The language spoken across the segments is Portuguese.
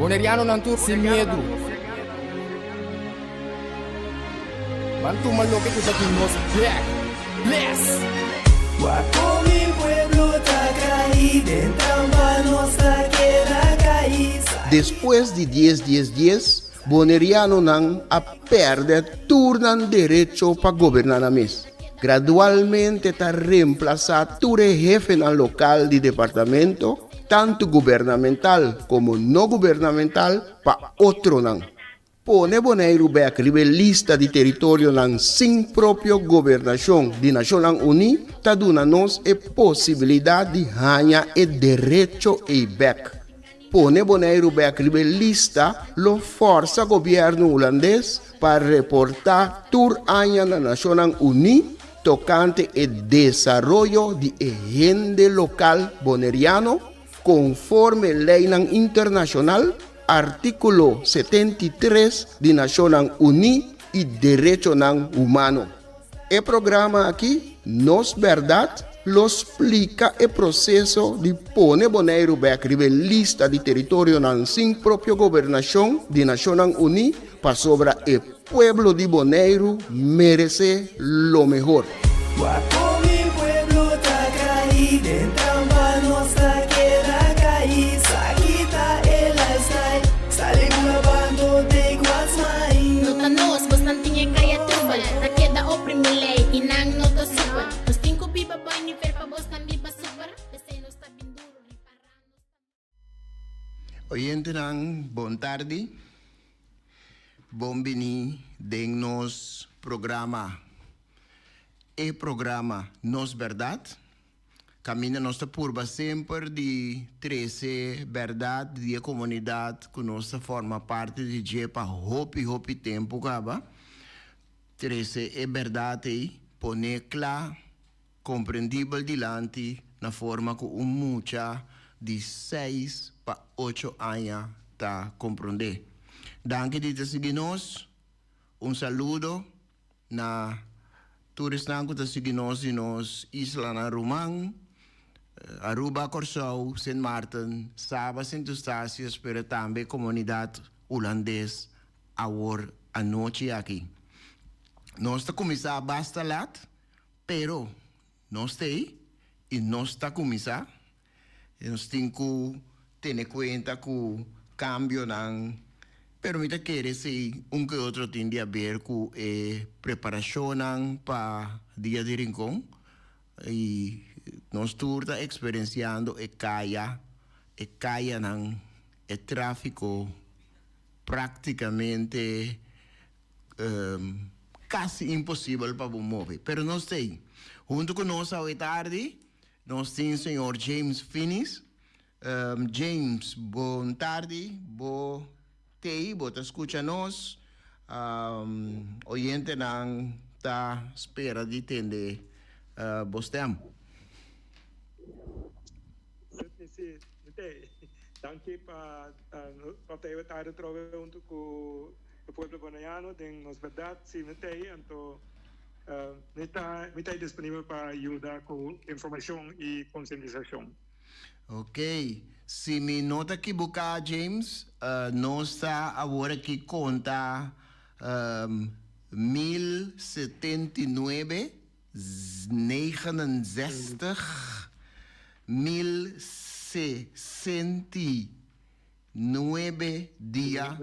Boneriano nantur sin miedo. Bantu maloke que aquí nos back. Bless. Guapo mi pueblo está caído, en trampa nos queda caída. Después de 10, Boneriano nan a perder turnan derecho para gobernar a mes. Gradualmente está reemplazado todo jefe en el local de departamento, tanto gubernamental como no gubernamental, para otro nan. Pone Bonaire back lista de territorio nan sin propio gobernación de Naciones Unidas, ta duna nos e posibilidad de ganhar e derecho e back. Pone Bonaire back lista lo força governo holandês para reportar tur año na Naciones Unidas tocante el desarrollo de agente local boneriano conforme ley internacional artículo 73 de Naciones Unidas y derecho humano. El programa aquí, Nos Verdad, lo explica el proceso de poner Bonaire back lista de territorio sin propia gobernación de Naciones Unidas para sobre el pueblo de Bonaire merece lo mejor. Guapo mi pueblo está caído, en trampa nos queda caída. Quita el lifestyle, sale grabando de Guasmai. Nota nos, bastantinha kaya tubal. Na queda oprimilay, inang nota super. Nos cinco pipa boy ni per pa bostan biba super. Desde nos está bien duro, riparando. Oyente bon tarde. Bombini den nos programa. El programa Nos Verdad. Camina nossa purba sempre de 13 verdade de comunidade que nós forma parte de jepa hopi tempo gaba. 13 é verdade pone claro, compreendível dilante na forma que mucha de 6 para 8 anos tá compreender. Danke de seguir nós. Saludo na turistas que seguir nós e nos Isla na Romang, Aruba, Corsau, Saint Martin, Saba, Saint Eustácio, pero também comunidade holandesa agora a noite aqui. Nós está começar basta lá, pero nós tem e nós está começar. Nós temos que ter conta que o cambio não. Pero mira quiere si que otro tiende a ver con preparación para día de rincón y nos está experienciando el tráfico prácticamente casi imposible para mover. Pero no sé, junto con nosotros hoy tarde nos tiene el señor James Finis. James, buon tarde, Tei, bota escucha-nos, oyente não tá espera de entender bostem. Sim, danke para ter estado junto com o povo bonaiano, tem nos verdade, sim, então está disponível para ajudar com informação e conscientização. Ok. Se me nota equivocar, James, nós está agora que conta 1079, 69, 1069 dias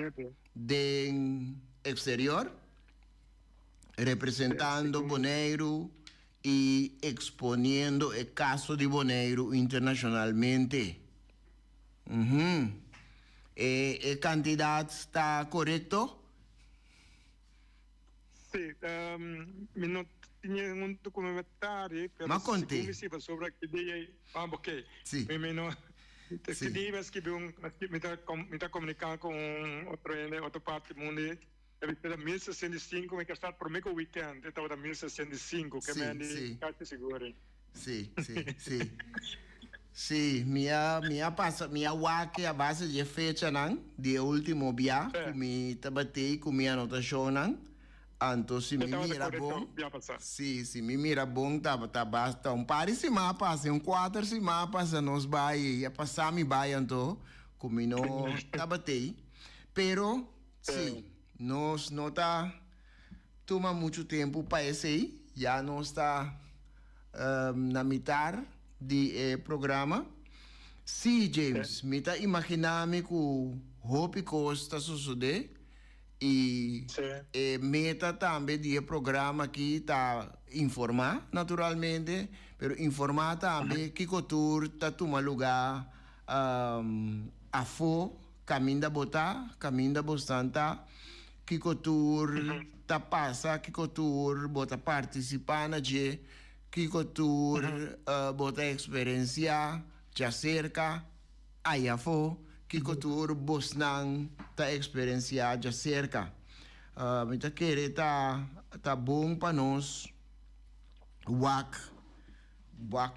de exterior, representando Bonaire e exponiendo el caso de Bonaire internacionalmente. ¿El candidato está correcto? Sí, mi no tenía un documental, pero conte. sobre que día, ok. Sí. Mi no, que día ves que me está comunicando con otro parte del mundo. Era 1065, me casar por meio weekend, estava 1065, que me andi casi seguro. Sí. Sí, minha wake a base de fecha nan, de último dia, que tabatei com minha anotação nan, então se me mira bom, se me mira bom, tá basta, par de semana passa, 4 semanas passa, nós vai, passar me vai, então, Comino tabatei. Pero, sí, nos nota, toma mucho tiempo para ese, ya no está na mitad de programa. Sí, James, me está imaginando que hopi costa suceder e meta também de programa aqui tá informar naturalmente, pero informar também que cultura tá toma lugar a fo caminho da botar, caminho da bostanta, que cultura tá passa, que cultura bota participar na je, que cultura bota experiência já cerca, aí a fo que cultura bosnang ta experiencia já cerca. Então querer tá bom para nós walk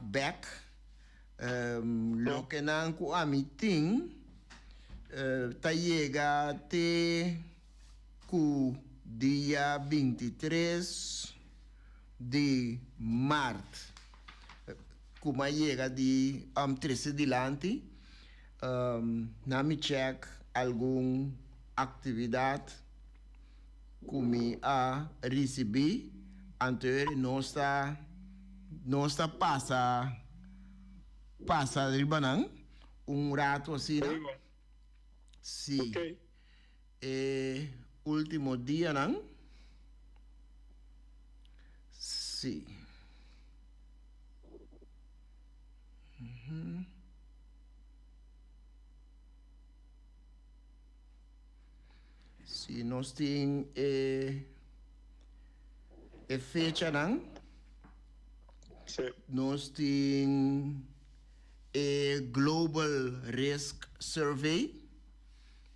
back lo que não com a meeting tá chega até o dia 23 de março. Como chega de 13 dilante na me check alguma atividade que me a receber anterior nossa passa de banang rato assim né? Sim. Okay. Último dia não? Sim. Se nós temos fecha, não? Sim. Nós temos Global Risk Survey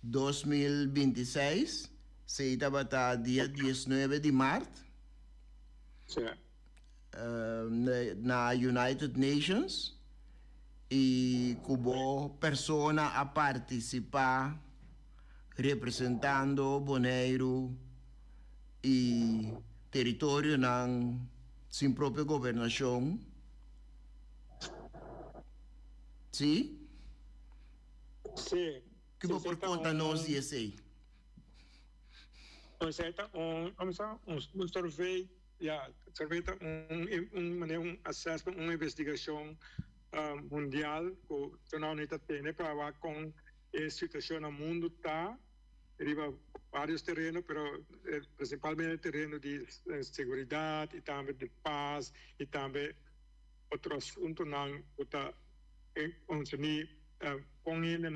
2026, se estava dia 19 de março, Sim. na United Nations, e como pessoa a participar representando Bonaire e território na sua própria governação. Sim? Sim. Que vou por conta nós e esse? Um survey, survey um assessment, uma investigação mundial que a UNITA tem para ver com a situação no mundo está, arriba vários terrenos, pero principalmente terreno de segurança e também de paz e também outros assuntos não está com ele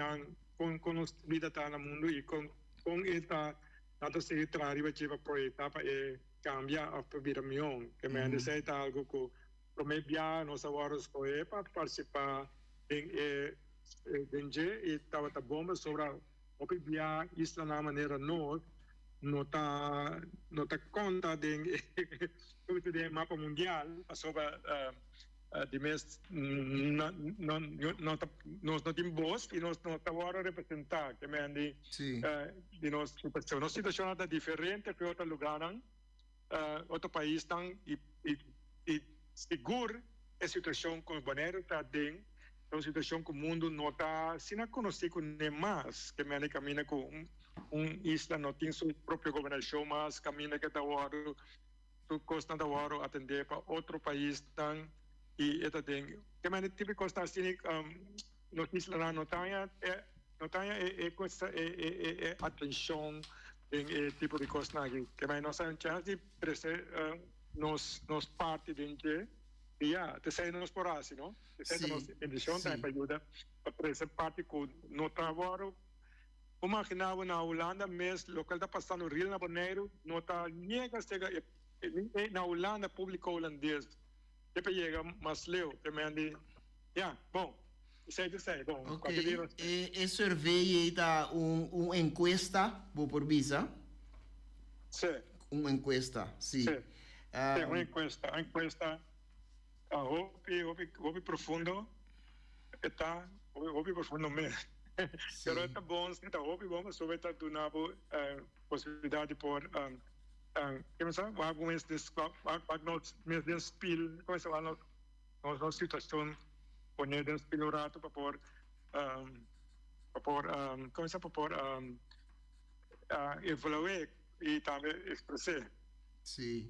com os vida tá no mundo e com esta nada se arriba para projetar para cambiar a vida melhor que me ande sei tá algo que promedia nós agora escolher para participar em e estava tá bom sobre o via isso na maneira não tá conta de como de mapa mundial sobre de mês nós não temos voz e nós não estamos agora representar que me ande de nossa situação é diferente para outro lugar outro país e seguro a situação com o banheiro está dentro uma situação que o mundo não está se não conhece com nem mais que me caminha com isla não tem sua própria governação mas caminha que está agora tu costa da agora atender para outro país tão e это tem que me tipo costa assim não isla não tem coisa atenção em tipo de costa aqui que me não sabe chance de nos parte dentro te sei nos por assim, não? Te sei nos edição da ajuda para essa parte que no trabalho imaginava na Holanda mas local está passando Rio na Bonaire não está nem que chega na Holanda público holandês depois chega mais leu também bom sei bom e survey está encuesta por visa sim uma encuesta sim uma encuesta hobby profundo está hobby profundo mesmo pero está bom está hobby bom sobre esta uma possibilidade por como sabe alguns nós mesmo spill como se fala nós situação poner den spill rato para por começar por evoluir e também expressar. Sim.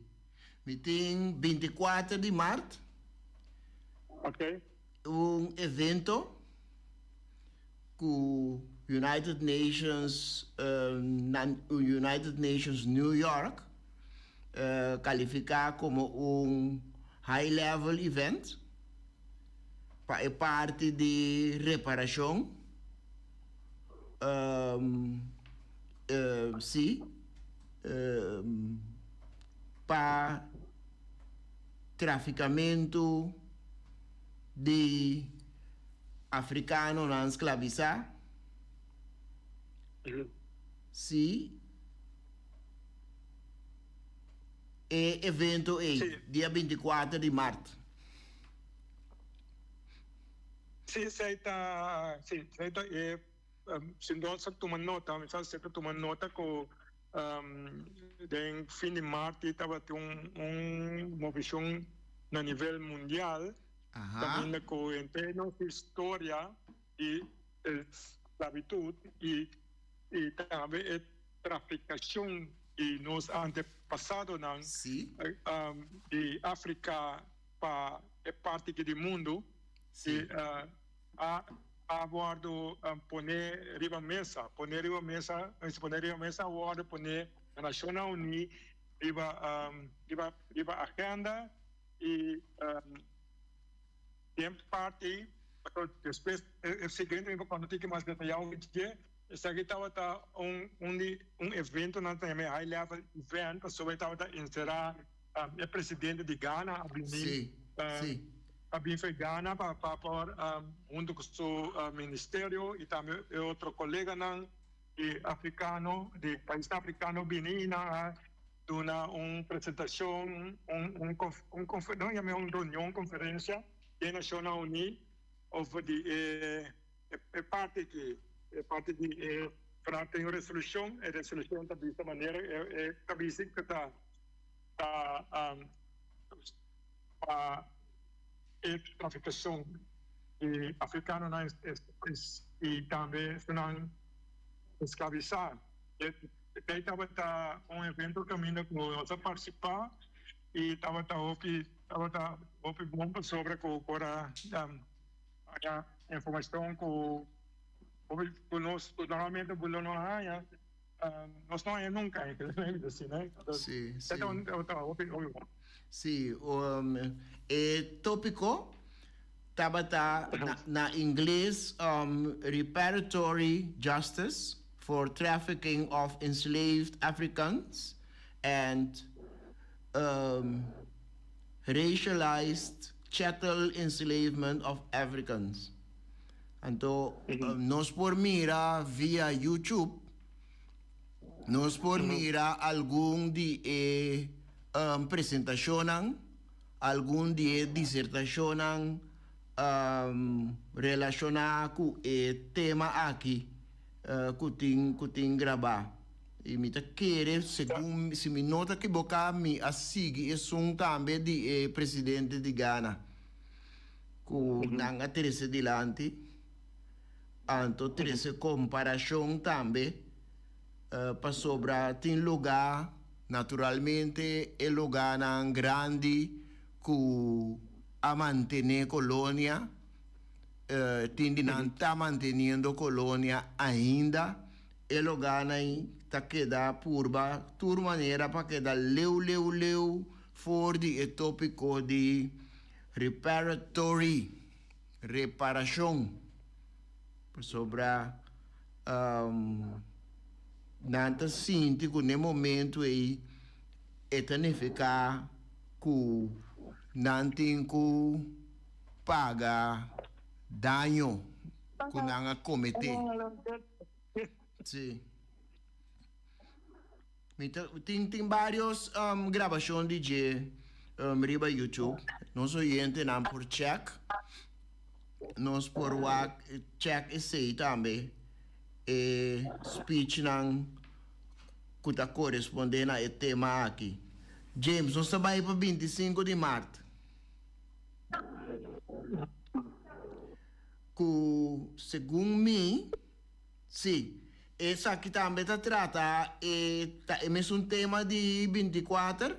Meeting 24 de março, Ok? evento com United Nations New York, qualificar como high-level event, para parte de reparação, para traficamento de africano na escravizar. Sim. E evento dia 24 de março. Sim, você está se nós tomamos nota, você está tomando nota que em fim de março estava uma visão a nível mundial, também com interna história e esclavitud e também a traficação de nos antepassados de África para parte do mundo. E aguardo poner riba mesa, aguardo poner a Nacional Unida riba agenda e tem parte depois o seguinte quando tem que mais detalhado que essa aqui estava evento na também high level event sobre estava encerrar o presidente de Ghana a bem foi Ghana para junto com o seu ministério e também outro colega africano de país africano vinha uma apresentação reunião conferência da Nacional Unida over parte de para ter uma resolução dessa maneira também que está traficação de africanos e também escravizar. Estava evento caminho que nós participar e estava bom sobre a informação que nós normalmente nós não é nunca assim, né? Sim. Sim, o tópico estava na inglês reparatory justice for trafficking of enslaved Africans and racialized chattel enslavement of Africans. Então, nós por mira via YouTube, nós por mira algum de apresentação, algum de dissertação relacionado com o tema aqui que tem gravar. E me tá querer, segundo se me nota que boca me a seguir é também de presidente de Ghana, com nanga terceira dilante, anto terceira comparação também para sobre tem lugar naturalmente é lugar grande que a manter colônia não está mantendo colônia ainda é lugar aí está queda purba de maneira para quedar leu for de tópico de reparação sobre nanta sinto que no momento aí é tanificar que não tem que pagar dano que não cometer. Sim. Tem várias gravações de riba YouTube. Nós oyentes não por check. Nós por check esse também. E speech não que está correspondendo ao tema aqui. James, nós estamos aí para 25 de março. Que, segundo mim, Sim. Essa aqui também está trata, é um tema de 24.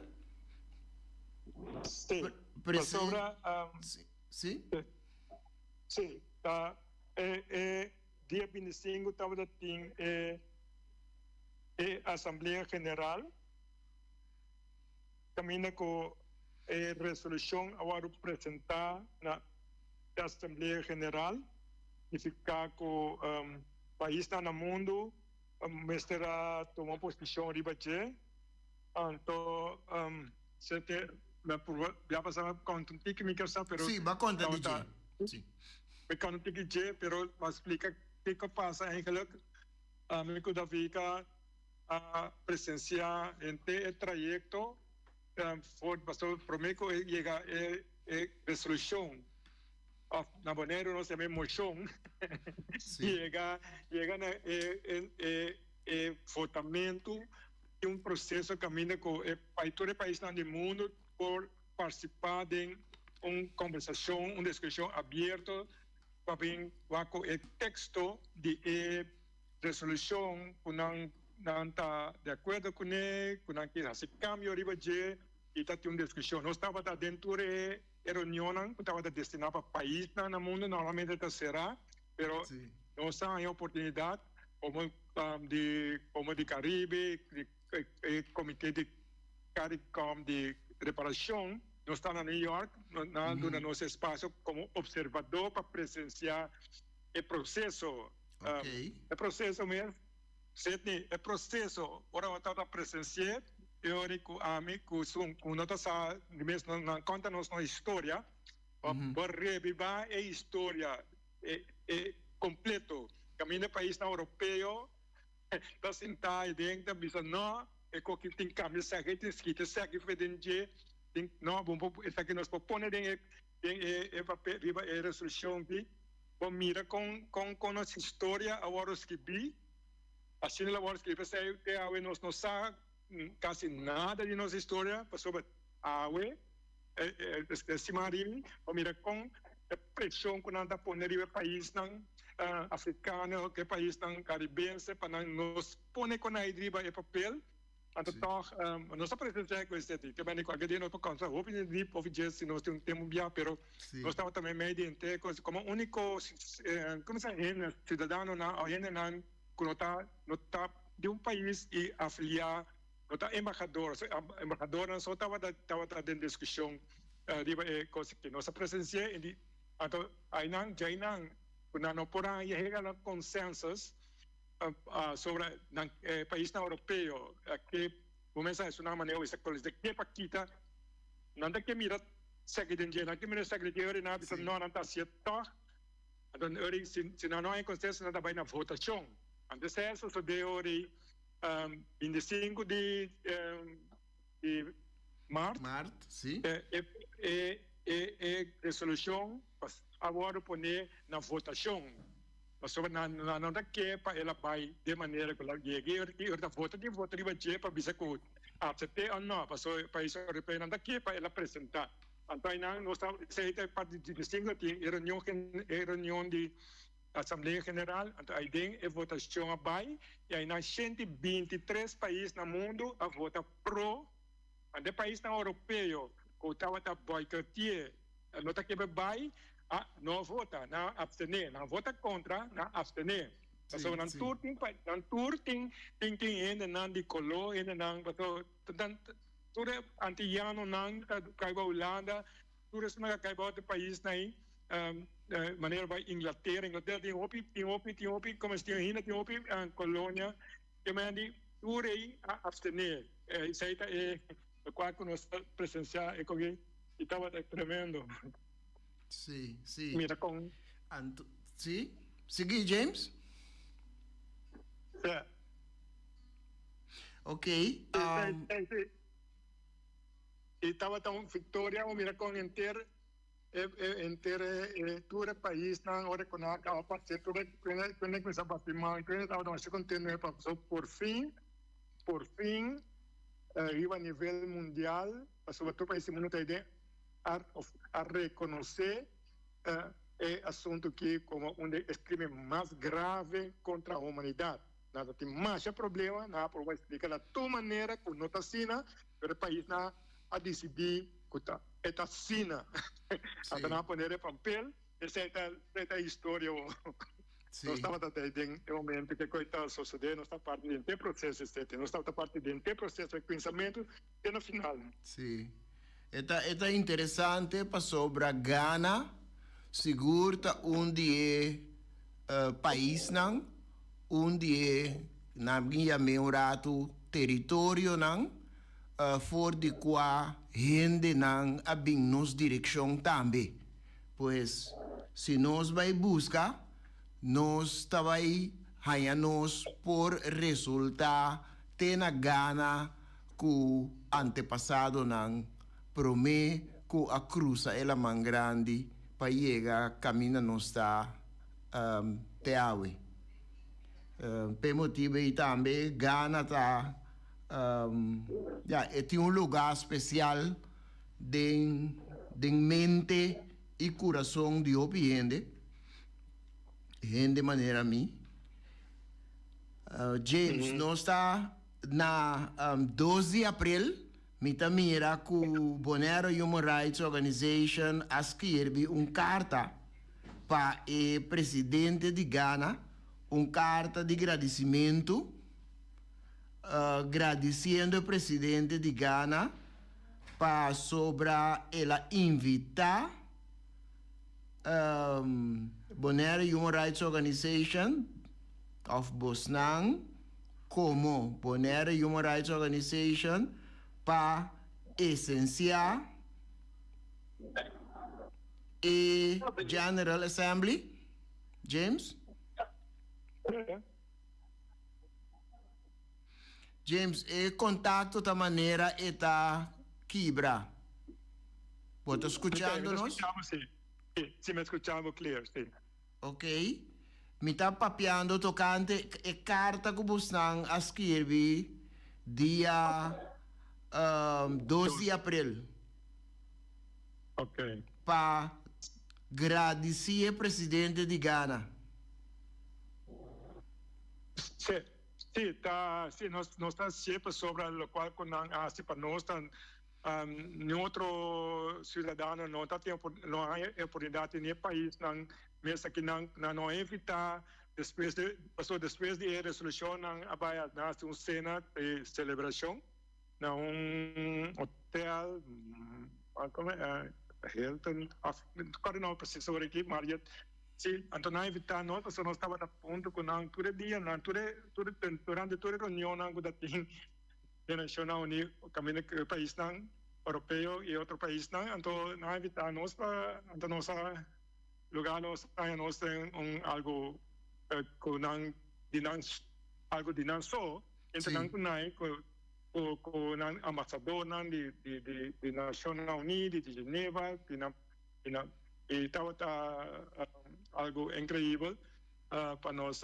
Sí. Presente. Sobre, Sim? sí, dia 25 estava da tem Assembleia Geral, camina com resolução agora apresentar na Assembleia Geral, e ficar com país no mundo, mestra tomar posição riba je, então já passava com um tique me quer pero Sim, vai conta DJ. Sim. me kan um tique je, pero mas explica que passa eigenlijk, me kuda fica a presenciar em te trayecto, for pastor promeco llega resolução na maneira nós chamamos moção chega na votamento de um processo que caminha com todo o país no mundo por participar de uma conversação, uma discussão aberta para ver com o texto de resolução que não está de acordo com ele, que não quer fazer cambio riba de e está tendo uma discussão. Nós estávamos dentro de reunião que estava destinada para país no mundo, normalmente será, mas nós temos a oportunidade como de Caribe, comitê de CARICOM de reparação, nós estamos em New York, dando nosso espaço como observador para presenciar o processo. O processo mesmo, o processo, agora estamos a presenciar, eu digo a mim que nós mesmo não conta nossa história, para reviver a história completo. Caminho país europeu, está sentado dentro, bisa não, é que tem câmbio, sabe que esquita, sabe que fedente, não, bom, essa que nós propõe tem papel, viva a resolução que, bom, mira com nossa história, agora escrevi, assim agora escrevi, sei que a nós não sabe quase nada de nossa história, sobre a esse marinho, mira com a pressão que nós está pondo no país não africano, que país não caribense, para nos pôr com a idriba e papel, então nós apresentamos com esse tipo, também qualquer dia nós podemos fazer, houve de ouvir se nós temos tempo bem, pero nós estamos também meio de como único, como se chama, cidadão na gente que não está de país e afiliar, não está embaixador não só estava dentro discussão, riba é coisa que nós apresentamos, então aí não quando não podem chegar a consensos sobre o país europeu, que começa a uma maneira essa coisa de que paquita, não tem que mirar secretário, não tem que mirar secretário, não bisa não está certo, então se não há consenso não vai na votação, então isso se deu 25 de março, sim, resolução agora poner na votação, mas sobre não dá que para ela vai de maneira que ela chegue e outra vota riba je para bisa que aceitar ou não, para o país europeu não dá que para ela apresentar. Então não nós sei parte de distingue tem reunião de Assembleia Geral, então aí tem a votação vai e aí na 123 países no mundo a vota pro, ande país não europeu que estava a boicotear, não tá que vai não vota, não abstener, não vota contra, não abstener. Então, não tour tem ainda não de color, ainda não, tudo anti-ano não, caiba Holanda, tudo isso não caiba outro país aí, maneira vai Inglaterra tem opi, como se tem ainda tem opi, colônia, que me andi tudo aí abstener. Isso aí é quase que nós presenciar, é que estava tremendo. Sim. Mira com... Sim? Segui, James? É. Ok. E estava tão Victoria, mira com inteiro todo o país, na hora que nós acabamos de passar, quando começamos a batimar, quando estávamos a continuar, por fim, arriba a nível mundial, sobre todo o país mundo tem a reconhecer é assunto que como um dos crimes mais graves contra a humanidade. Nada tem mais problema, nada por explicar da tua maneira que não está sina, para o país na a decidir que está sina. Até na poner papel, essa é a história. Não estava até no momento que coitado suceder, não está parte do processo, não está parte do processo de pensamento e no final. Sim. É interessante para sobre a Ghana, seguro tá onde é país não, onde é na minha rato território não, for de qua gente não a bem nos direção também. Pois se nós vai buscar nós também ganhamos por resultado ter na Ghana que o antepassado não promete que a cruza ela mais grande para chegar caminho não está teawe. Por motivo aí também Ghana tá tem lugar especial de mente e coração de opiende. De maneira mim. James, nós está na 12 de abril, mita mira que o Bonero Human Rights Organization escreve uma carta para o presidente de Ghana, uma carta de agradecimento, agradecendo o presidente de Ghana para sobre ela invitar Bonero Human Rights Organization of Bosnan como Bonero Human Rights Organization para essenciar e General Assembly. James? James, e contato da maneira está quebra. Pode escuchando-nos? Sim, me escuchamos clear, sim. Ok. Me está papiando tocante a carta que você a escrever dia 12 de abril. Ok. Para agradecer o presidente de Ghana. Sim, nós estamos sempre sobre o qual para nós outro cidadão não tem oportunidade no país mesmo que não evitar depois de resolução vai nascer uma cena de celebração na hotel como Hilton agora não preciso aqui Marriott sim então não evitar nós estava a ponto com todo dia durante toda a reunião da tem Nacional Unido, caminho que o país europeu e outro país então não evitar nós para então nossa lugar nós tem algo com algo de não só então com embaixador de Nacional Unido de Geneva e estava algo incrível para nós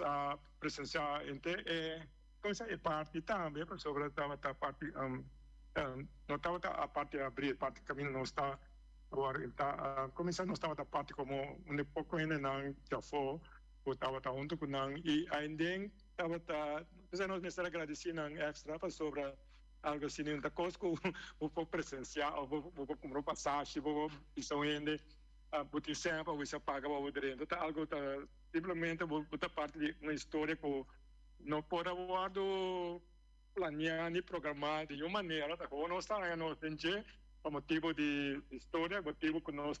presenciar coisa é parte também sobre estava parte não estava a parte abrir parte caminho não está agora está começando não estava a parte como um pouco ainda não já foi estava junto com não e ainda estava você não necessariamente agradecer não extra para sobre algo assim não coisa que vou presenciar ou vou comprar passagem vou isso ainda porque sempre você paga o dinheiro então algo simplesmente vou parte de uma história que não pode planear nem programar de uma maneira, tá? Como nós estamos por motivo de história, motivo que nós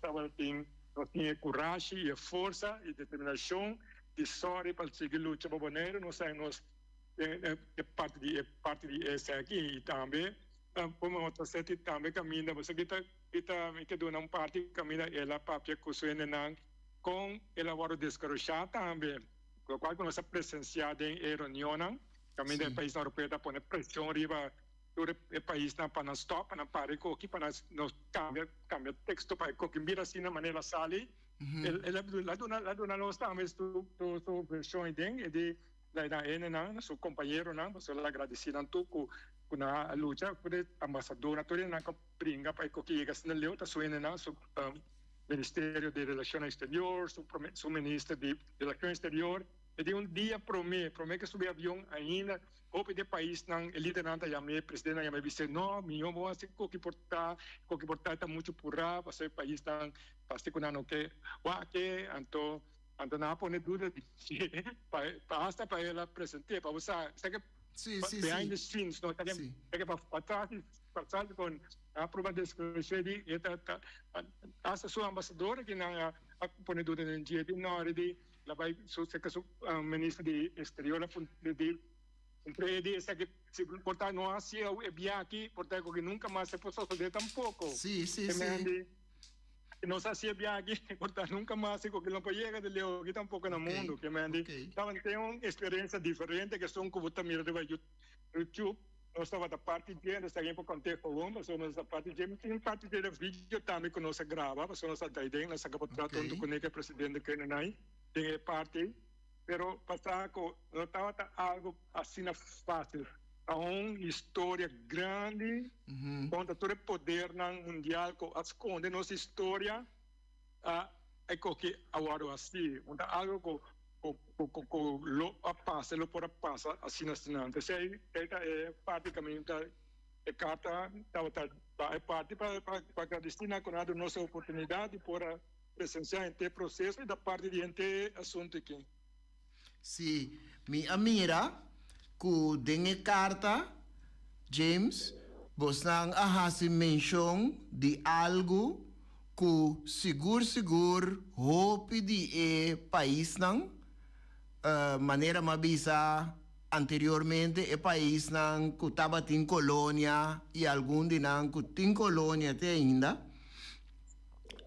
tinha coragem e força e determinação de sorte para seguir luta para Bonero, nós parte de esse aqui e também como outra sete também caminha, você que dona uma parte caminha ela papia que com ela vai descarregar também. O qual nós presenciamos em reunião, também do país europeu para pôr pressão riba todo o país para stop, para parar aqui, para nós cambiar texto para que mira assim na maneira sali. Lá dona nós também tu versão de na seu companheiro não, você lá agradecido tu com a luta por embaixador, todo na brinca para que chega assim leu tá suena não Ministerio de Relaciones Exteriores, su ministro de Relaciones Exteriores, e de dia promete que subir avião ainda, hope de país não, o liderante chamei, presidente chamei, disse, não, minha avó, se qualquer portar está muito pura, para ser país não, para ser quando não quer, então não pode dúvida, basta para ela apresentar, para usar, sabe que behind the scenes, não, sabe que para trás com a prova de escrever, essa sua ambassadora que não pode dúvida no dia de não, lá vai o ministro de Exterior de empresa que se portar não assim é bem aqui portar que nunca mais se pode fazer tampouco sim não se assim é bem aqui portar nunca mais que não pode chegar de leo aqui tampouco no mundo que me então tem uma experiência diferente que são que você mira de YouTube nós estava da parte de esta aqui para contar com o mas nós da parte de tem parte de vídeo também que nós grava mas nós da ideia nós acaba tratando com o presidente que não tem parte, pero passar não estava algo assim fácil. Há uma história grande, conta todo o poder mundial, que esconde nossa história, é que agora assim, algo que passa, lo pode passar assim assinante. Essa é praticamente a carta, é parte para destinar com a nossa oportunidade para presenciar este processo e da parte de este assunto aqui. Sim, minha mira, que dengue carta, James, você não menção de algo que seguro, hope de país não, maneira mabisa anteriormente o país não que estava em colônia e algum de não que tem colônia até ainda.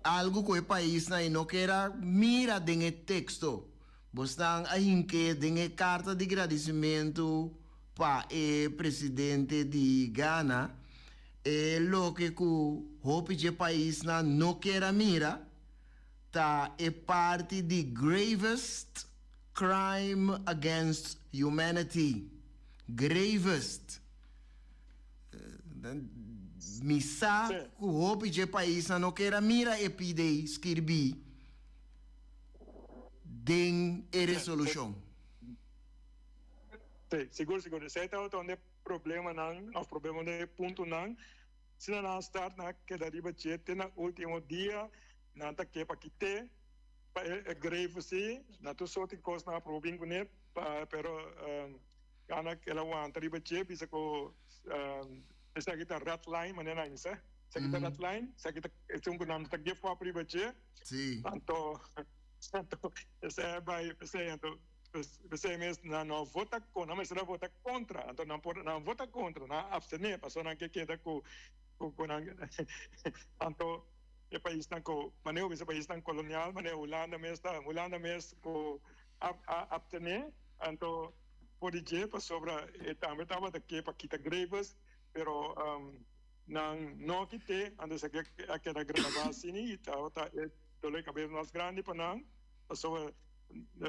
Algo que o país não quer mira dentro texto. Você aí que dentro carta de agradecimento para o presidente de Ghana, lo que o país não quer mira, tá é parte de gravest crime against humanity. Gravest. Misa que o hopi de país não quer mira e pide escrever den a resolução. Sim, seguro. Se é onde problema não, o problema de ponto não, se não estar na que deriva chete na último dia, não tá que para quitar, é grave sim, na tu sorte coisa na provinha né, pero ana que ela aguenta deriva chete, bisa ko essa aqui tá red line, maneira isso, essa aqui tá red line, essa aqui tá é nome tá que foi private, sim. Então essa é vai, você mesmo não vota contra, mas não vota contra, então não vota contra, não abstener, passou na que queda com então o país não com maneira esse país não colonial, maneira Holanda mesmo com abstener, então pode dizer para sobre também estava daqui para quitar greves, pero não quitei, antes aquela gravação assim, e estava dole cabeça mais grande para não, passou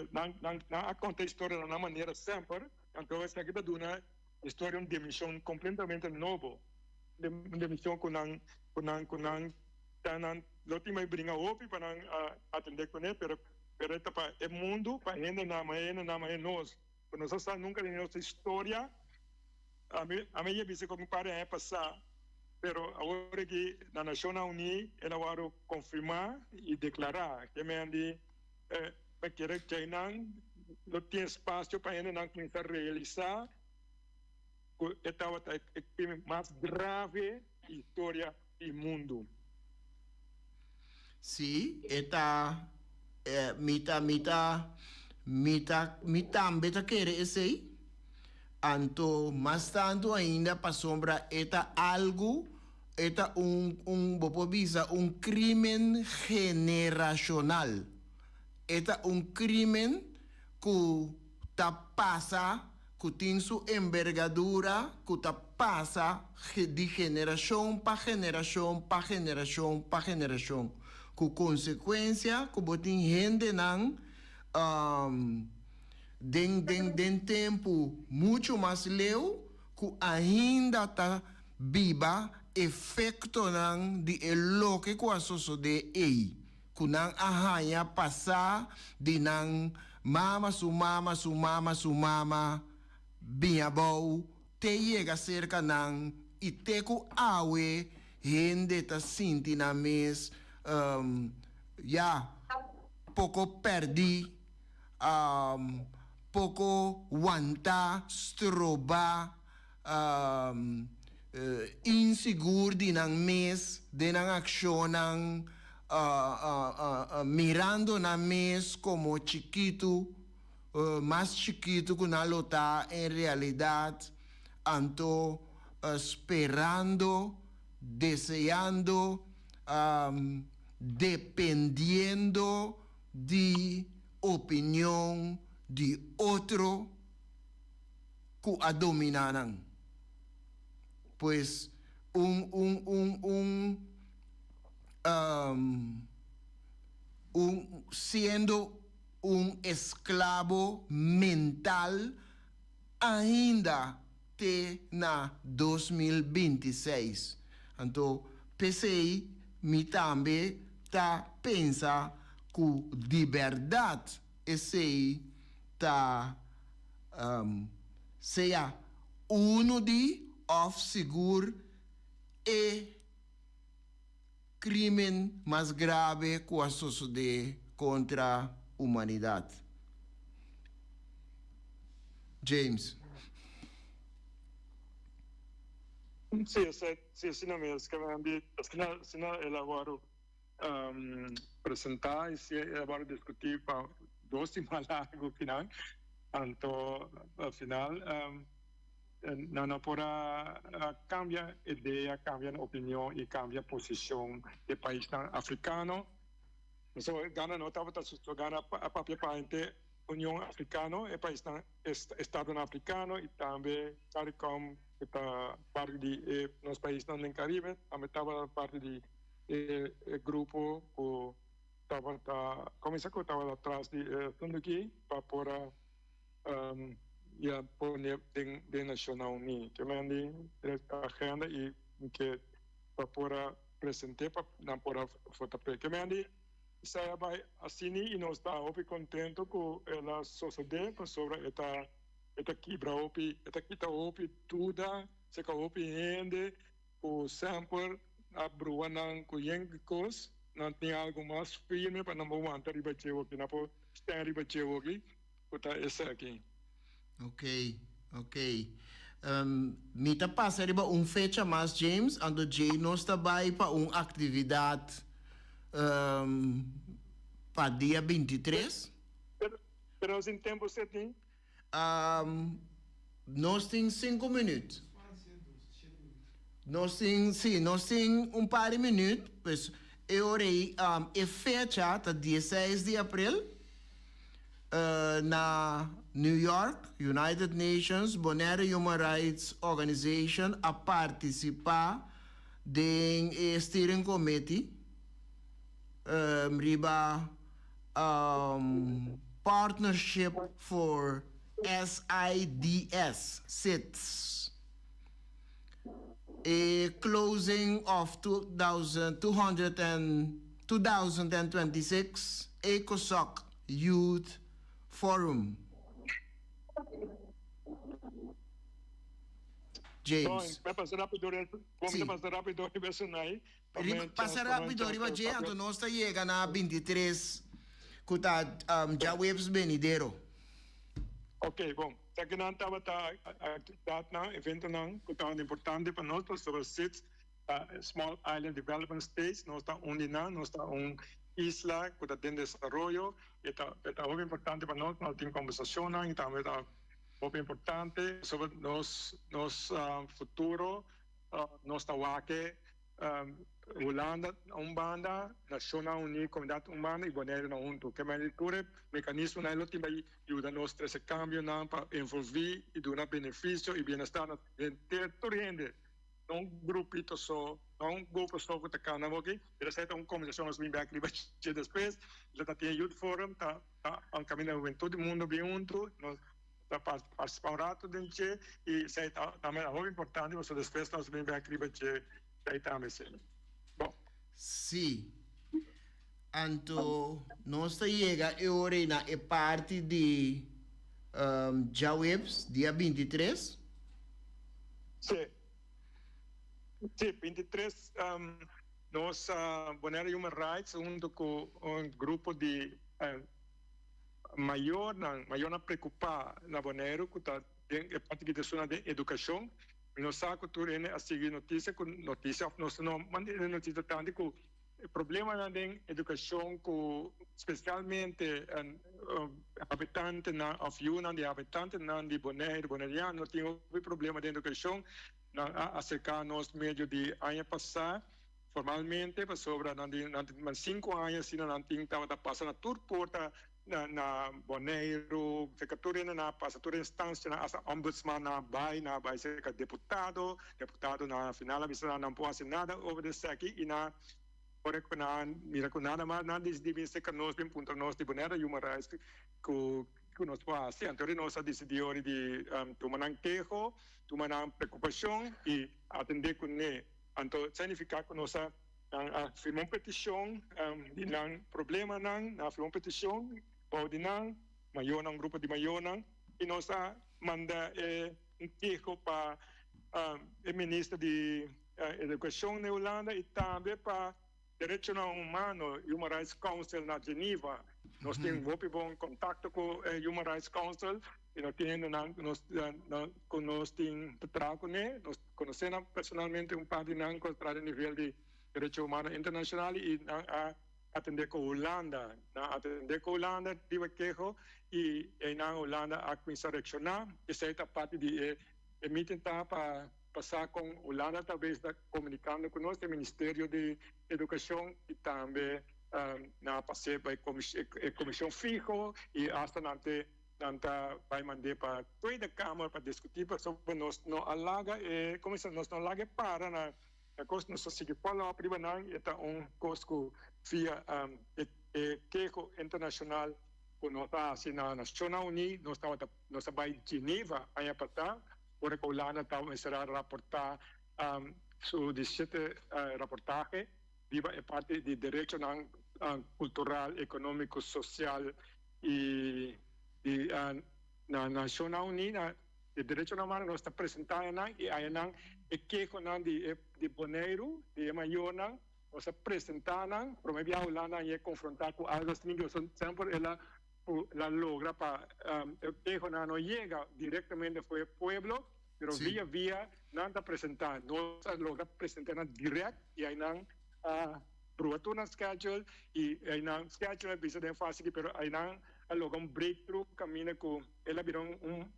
não conta a história de uma maneira sempre, então essa aqui é uma história de uma dimensão completamente nova, uma dimensão que não tem brinca opi para atender com ele, pero para o mundo para ainda não nós, nós estamos nunca em nossa história, a minha visão como para é passar, pero agora que na Nações Unidas ela vai confirmar e declarar que vai querer que não tem espaço para ainda não começar a realizar o crime mais grave da história do mundo. Sim, eta mita quer esse aí. Anto, mas tanto ainda para sombra eta algo, eta um crime generacional. Eta crime que ta passa, que tem sua envergadura, que ta passa de geração para geração, para geração, para geração. Com consequência, que botem gente não den tempo muito mais leu que ainda está viva efeito não de lo que com a sociedade kunang ahaya pasa dinang mama su mama binyabaw te llega cerca ng iteku awe hende ta sinti na mes poco perdi poco wanta stroba inseguro din ang mes din ang aksyon ng mirando na mes como chiquito más chiquito que una lota en realidad anto esperando deseando dependiendo de opinión de otro que dominanan. Pues siendo un esclavo mental ainda te na 2026. Então, pensei, me também tá pensa que de verdade esse tá seja de of seguro e crime mais grave que a sociedade contra a humanidade. James. Sì, não mesmo, se não elaboro apresentar e se elaboro discutir para 2 semanas largo final, então, ao final, não pode cambiar ideia, cambiar opinião e cambiar posição do país africano. So, Ghana não estava jogando a papel para a União Africana, é país Estado africano e também, tal como está parte de nos países no Caribe, também estava parte de grupo que estava atrás de tudo aqui para poder poner de Nacional Unida. Também a agenda e que para poder apresentar para poder votar. Também saya vai assim e nós está muito contente com a sociedade sobre esta quebra esta quita tudo se que gente o sempre abrir não conhecemos não tem algo mais firme para não aguentar riba cheio aqui não pode estar riba cheio aqui está essa aqui. Ok. Me tá passa riba fecha mais James ando Jay nós está vai para atividade para dia 23. Pero sem tempo certinho? Nós temos 5 minutos. Nós temos par de minutos. Pois eu orei a fecha está 16 de abril na New York, United Nations, Bonera Human Rights Organization a participar do Steering Committee riba Partnership for SIDS a closing of 2026 ECOSOC Youth Forum. James. Vai passar rápido, vamos passar rápido isso aí. Passa rápido, riba Jay, então nós está chegando na 23 que está já webs venidero. Ok, bom. Já que não estava a evento não, que está importante para nós, sobre SIDS, Small Island Development States, nós está nós está isla que está em desenvolvimento, está muito importante para nós temos conversação, e também está muito importante sobre nosso futuro, nós está aqui, Holanda, Umbanda, Nacional Unida, Comunidade Humana e Bonera na junto. Que mais tudo mecanismo na luta vai ajudar nós a esse cambio para envolver e dar benefício e bem-estar na gente. Não grupito só, não grupo só que está cá na aqui. Ele sai uma conversação nós vamos aqui depois. Ele está tem Youth Forum, está um caminho de todo mundo bem junto. Nós está participando rato dentro e sai também é muito importante. Mas depois nós vamos aqui Bom. Sim. Anto, nós llega e orena e parte de Jawebs, dia 23. Sim. Sim, 23, nós, Bonaire Human Rights, junto com um grupo de maior na preocupar na Bonaire, que está em parte de zona de educação. Nós sabemos que a seguir notícia, nós não mandamos notícia tanto que o problema na educação, especialmente habitantes na Afiuna, de habitantes na de Bonaire, bonaireano, tem um problema de educação. Acerca nos meio de ano passado, formalmente, sobre 5 anos, se não tinha estava passando tudo porta na Bonaire, secretário na passatura instância na ombudsman na vai ser deputado na final a não pode fazer nada obedecer aqui e na ora que mira com nada mais nada devia ser que nós bem ponto nós de Bonaire Human Rights que nós faz então nós decidiu de tomar um queijo tomar uma preocupação e atender com ele então significa que nós firmamos petição de não problema não firmamos petição pode não maior um grupo de maior e nós manda um queijo para o ministro de educação na Holanda e também para Direitos Humanos, Human Rights Council na Geneva. Nós temos um bom contato com o Human Rights Council e nós temos trabalho com ele. Nós conhecemos personalmente parte de nível de Direitos Humanos Internacional e atender com a Holanda. Atender com a Holanda, digo queijo, e na Holanda a começar a reaccionar. Essa é a parte de emitir para passar com a Holanda, talvez comunicando conosco, o Ministério de Educação e também na passei para a comissão fijo e hasta nante vai mandar para toda a Câmara para discutir sobre nós não alaga e comissão nós não alaga para na coisa nós seguir para a privada está coisa via queijo internacional com nós assim na Nações Unidas nós vai Geneva aí para ora que a Holanda será reportar su 17 reportaje viva é parte de direito cultural, econômico, social e na Nações Unidas de direito humano nós está apresentando e aí é que de Bonaire de maior nós apresentando promovia a Holanda e confrontar com algo assim que sempre ela logra para el no llega directamente fue el pueblo, pero Sí. vía nada presentar, no logra presentar directo y hay prueba una schedule y hay una schedule bisa de fácil pero hay una logra un breakthrough camina con ela vieron un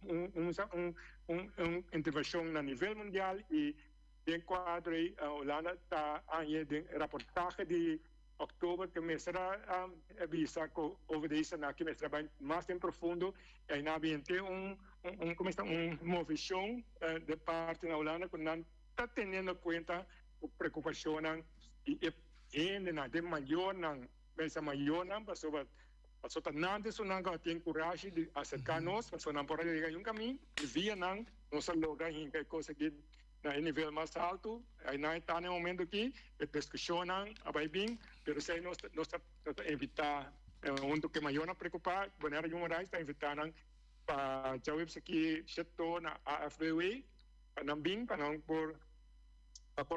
intervención a nivel mundial y en cuadro Holanda está ahí de reportaje de octubre que me será visa que obedece na que me trabalha mais em profundo e aí na ambiente uma visão de parte na Holanda que não está tendo conta a preocupação e na de maior não pensa maior não passou nada isso não tem coragem de acercar-nos passou não pode ligar um caminho via não nossa logra em que conseguir na nível mais alto, aí não está no momento aqui, discussionam, vai bem, mas aí nós evitar, onde que maior não preocupar, Bonaire Human Rights está invitando para jawab aqui, setor na AFBW, para não bem, para não por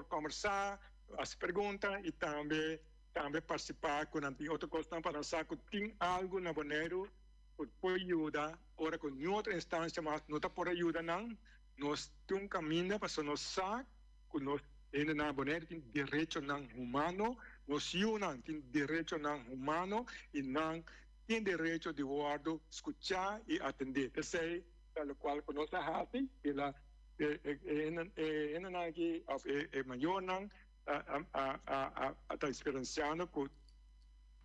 conversar, as perguntas e também participar com outra coisa para saber que tem algo na Bonaire que pode ajudar, ora com outra instância, mas não está por ajuda não. Nós temos um caminho para nós saber que nós na Bonaire tem direito humano, nós não tem direito humano e não tem direito de guardar, escutar e atender. Esse é o qual nós fazemos e lá é maior a experienciando que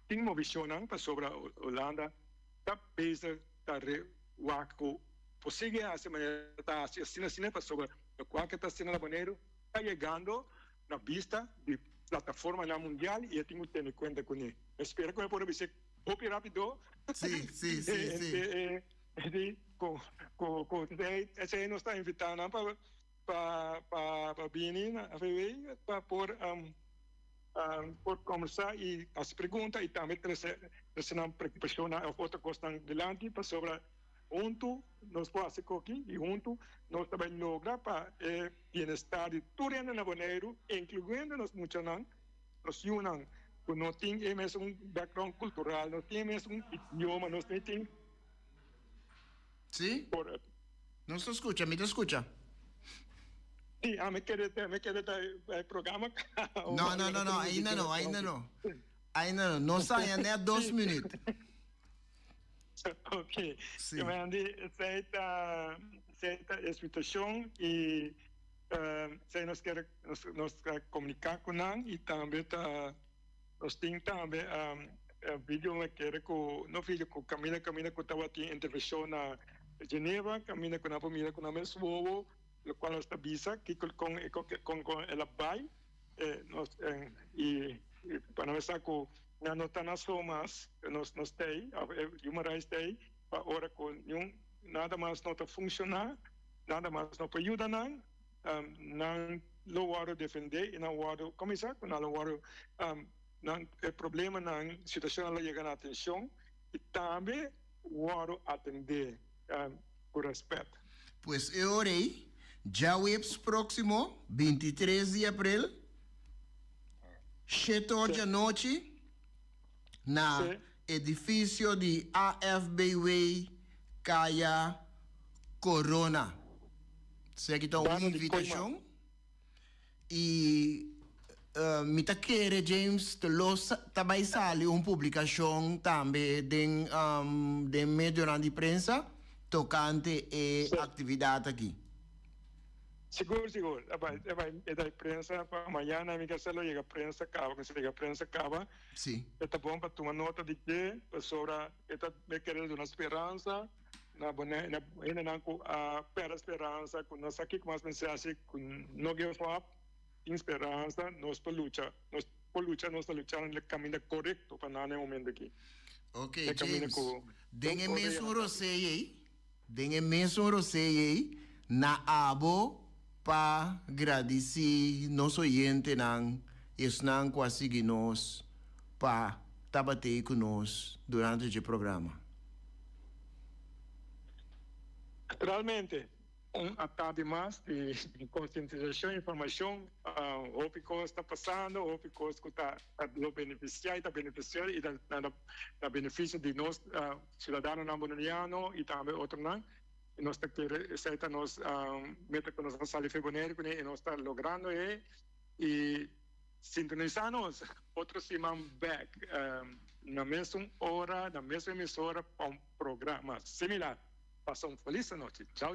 tem uma visão sobre a Holanda, está pesado, está rewaco possível essa maneira está assim para sobre o qual que está sendo na Bonaire está chegando na vista de plataforma na mundial e eu tenho que ter em conta com ele. Espero que eu possa ser muito rápido. Sim. Esse aí nos está invitando para vir para por por conversar y hacer preguntas y también trazer uma preocupação ou outra questão delante para sobre junto nós podemos fazer aqui e junto nós também logra para bem-estar de todo o naboneiro, incluindo nós muitos nós unam, nós temos background cultural, nós temos idioma, nós temos ¿Sí? por No se escucha, ¿me te escucha? sí, me quedé el programa. No, ainda no. Ainda no. Não saia nem a 2 minutos. Ok. Sim. Eu mandei certa explicação e se nós queremos comunicar com ele e também nós temos também vídeo que no vídeo com Camila que estava tendo intervenção na Geneva, Camila com a família com a mesmo lo cual nos avisa que con el ABAI y para ver saco na nota nas somas nos tem Human Rights Day ahora con nada más não está funcionar, nada más não pode ajudar não lo waro defender e não waro começar com não waro não é problema na situação ela chega na atenção e também waro atender com respeito. Pues eu orei. Já o próximo, 23 de abril, 7 horas da noite, na edifício de AFBW Caia Corona. Segue então uma invitação. E me tá querendo, James, também sale uma publicação também de meio de imprensa tocante a atividade aqui. Seguro. É da prensa para amanhã, na minha célula, chega a prensa acaba. Quando chega a prensa acaba, sim. É bom para tomar nota de que sobre me querer uma esperança, ainda não perde esperança, com nós aqui com as mensagens, com não give up, esperança, nós para lutar, nós lutar no caminho correto para não momento aqui. Ok, James. Den mesmo rosei na abo para agradecer nosso oyente não estão quase que nós para debater conosco durante o programa. Realmente, ataque mais de conscientização, informação, o que está passando, o que está beneficiando e da benefício de nós cidadãos não e também outros não. Nós estamos meta que nós vamos sair em fevereiro e nós estamos logrando e sintonizar-nos outra semana back na mesma hora, na mesma emissora para programa similar. Passam uma feliz noite. Tchau.